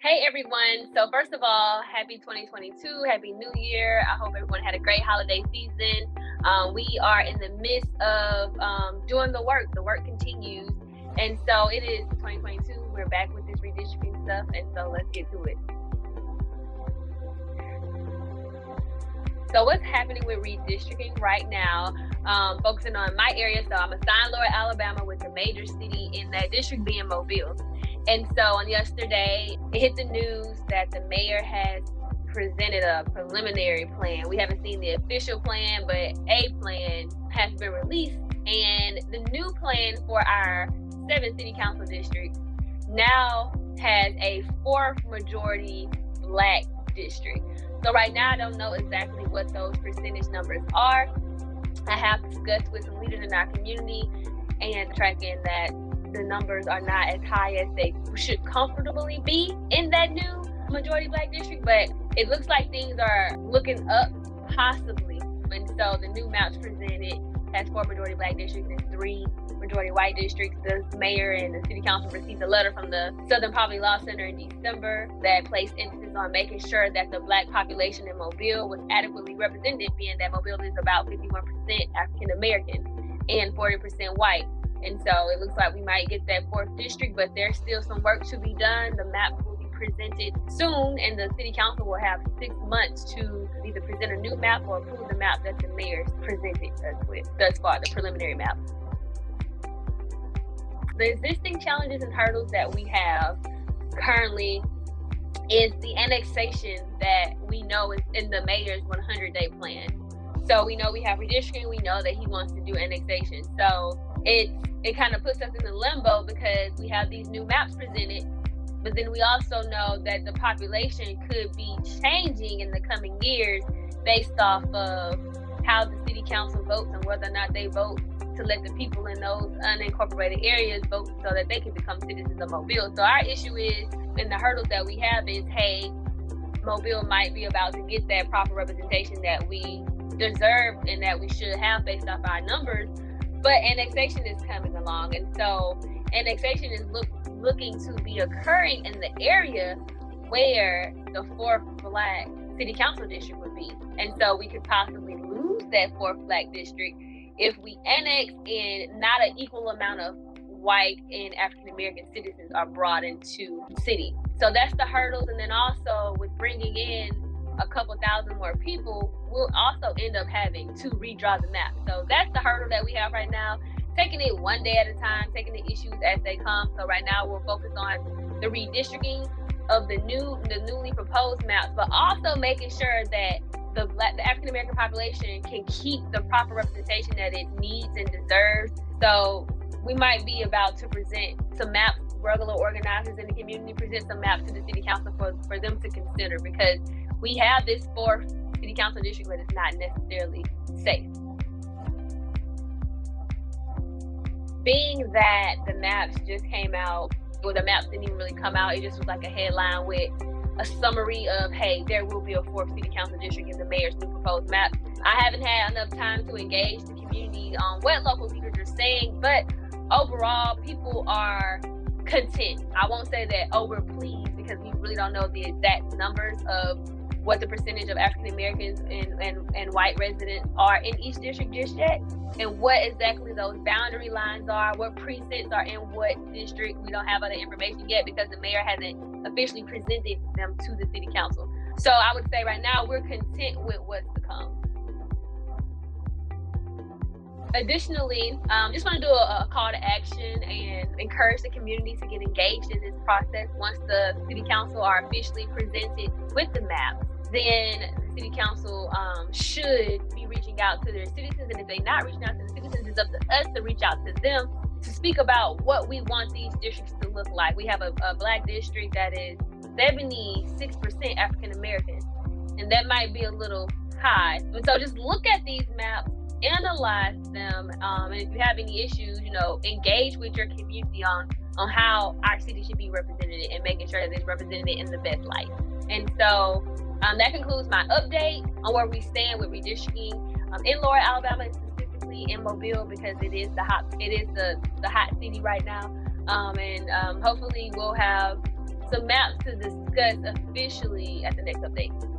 Hey everyone. So first of all, happy 2022, happy new year. I hope everyone had a great holiday season. We are in the midst of doing the work. The work continues. And so it is 2022. We're back with this redistricting stuff. And so let's get to it. So what's happening with redistricting right now, focusing on my area. So I'm assigned Lower Alabama with the major city in that district being Mobile. And so on yesterday, it hit the news that the mayor has presented a preliminary plan. We haven't seen the official plan, but a plan has been released. And the new plan for our 7 city council districts now has a 4th majority Black district. So right now, I don't know exactly what those percentage numbers are. I have discussed with some leaders in our community and tracking that the numbers are not as high as they should comfortably be in that new majority Black district, but it looks like things are looking up possibly. And so the new maps presented has 4 majority Black districts and 3 majority white districts. The mayor and the city council received a letter from the Southern Poverty Law Center in December that placed emphasis on making sure that the Black population in Mobile was adequately represented, being that Mobile is about 51% African American and 40% white. And so it looks like we might get that 4th district, but there's still some work to be done. The map will be presented soon, and the city council will have 6 months to either present a new map or approve the map that the mayor's presented us with thus far, the preliminary map. The existing challenges and hurdles that we have currently is the annexation that we know is in the mayor's 100-day plan. So we know we have redistricting, we know that he wants to do annexation. So it kind of puts us in a limbo because we have these new maps presented, but then we also know that the population could be changing in the coming years based off of how the city council votes and whether or not they vote to let the people in those unincorporated areas vote so that they can become citizens of Mobile. So our issue is, and the hurdles that we have is, hey, Mobile might be about to get that proper representation that we deserve and that we should have based off our numbers, but annexation is coming along, and so annexation is looking to be occurring in the area where the 4th Black city council district would be. And so we could possibly lose that 4th Black district if we annex and not an equal amount of white and African American citizens are brought into the city. So that's the hurdles. And then also with bringing in a couple thousand more people, we'll also end up having to redraw the map. So that's the hurdle that we have right now, taking it one day at a time, taking the issues as they come. So right now we're focused on the redistricting of the newly proposed maps, but also making sure that the African American population can keep the proper representation that it needs and deserves. So we might be about to present some maps, regular organizers in the community present some maps to the city council for them to consider, because we have this 4th city council district, but it's not necessarily safe. Being that the maps just came out, well, the maps didn't even really come out, it just was like a headline with a summary of, hey, there will be a 4th city council district in the mayor's new proposed map. I haven't had enough time to engage the community on what local leaders are saying, but overall, people are content. I won't say that over pleased, because we really don't know the exact numbers of what the percentage of African Americans and white residents are in each district just yet, and what exactly those boundary lines are, what precincts are in what district. We don't have other information yet because the mayor hasn't officially presented them to the city council. So I would say right now we're content with what's to come. Additionally, just want to do a call to action and encourage the community to get engaged in this process. Once the city council are officially presented with the map, then the city council should be reaching out to their citizens. And if they're not reaching out to the citizens, it's up to us to reach out to them to speak about what we want these districts to look like. We have a Black district that is 76% African American, and that might be a little high. And so just look at these maps, analyze them, and if you have any issues, engage with your community on how our city should be represented and making sure that it's represented in the best light. And so that concludes my update on where we stand with redistricting in Lower Alabama, specifically in Mobile, because it is the hot city right now. And hopefully we'll have some maps to discuss officially at the next update.